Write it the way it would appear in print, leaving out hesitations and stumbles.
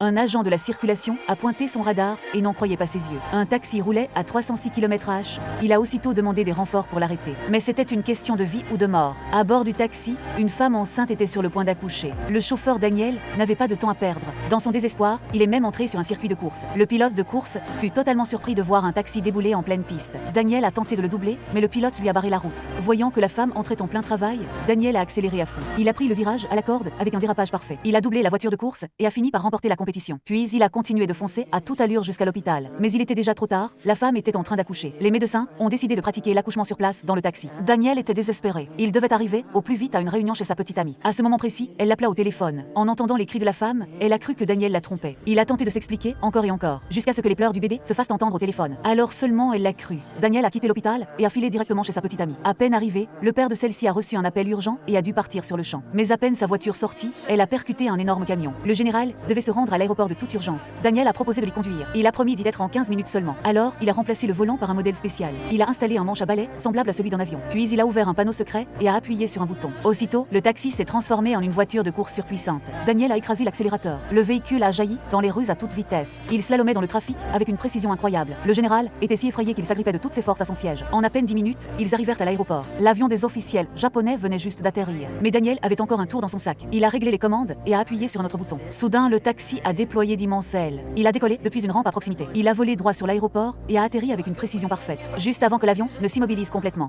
Un agent de la circulation a pointé son radar et n'en croyait pas ses yeux. Un taxi roulait à 306 km/h. Il a aussitôt demandé des renforts pour l'arrêter. Mais c'était une question de vie ou de mort. À bord du taxi, une femme enceinte était sur le point d'accoucher. Le chauffeur Daniel n'avait pas de temps à perdre. Dans son désespoir, il est même entré sur un circuit de course. Le pilote de course fut totalement surpris de voir un taxi débouler en pleine piste. Daniel a tenté de le doubler, mais le pilote lui a barré la route. Voyant que la femme entrait en plein travail, Daniel a accéléré à fond. Il a pris le virage à la corde avec un dérapage parfait. Il a doublé la voiture de course et a fini par remporter la compétition. Puis il a continué de foncer à toute allure jusqu'à l'hôpital. Mais il était déjà trop tard, la femme était en train d'accoucher. Les médecins ont décidé de pratiquer l'accouchement sur place dans le taxi. Daniel était désespéré. Il devait arriver au plus vite à une réunion chez sa petite amie. À ce moment précis, elle l'appela au téléphone. En entendant les cris de la femme, elle a cru que Daniel la trompait. Il a tenté de s'expliquer encore et encore, jusqu'à ce que les pleurs du bébé se fassent entendre au téléphone. Alors seulement elle l'a cru. Daniel a quitté l'hôpital et a filé directement chez sa petite amie. À peine arrivé, le père de celle-ci a reçu un appel urgent et a dû partir sur le champ. Mais à peine sa voiture sortie, elle a percuté un énorme camion. Le général devait se rendre à l'aéroport de toute urgence. Daniel a proposé de lui conduire. Il a promis d'y être en 15 minutes seulement. Alors, il a remplacé le volant par un modèle spécial. Il a installé un manche à balai semblable à celui d'un avion. Puis il a ouvert un panneau secret et a appuyé sur un bouton. Aussitôt, le taxi s'est transformé en une voiture de course surpuissante. Daniel a écrasé l'accélérateur. Le véhicule a jailli dans les rues à toute vitesse. Il slalomait dans le trafic avec une précision incroyable. Le général était si effrayé qu'il s'agrippait de toutes ses forces à son siège. En à peine 10 minutes, ils arrivèrent à l'aéroport. L'avion des officiels japonais venait juste d'atterrir. Mais Daniel avait encore un tour dans son sac. Il a réglé les commandes et a appuyé sur un autre bouton. Soudain, le taxi a déployé d'immenses ailes. Il a décollé depuis une rampe à proximité. Il a volé droit sur l'aéroport et a atterri avec une précision parfaite, juste avant que l'avion ne s'immobilise complètement.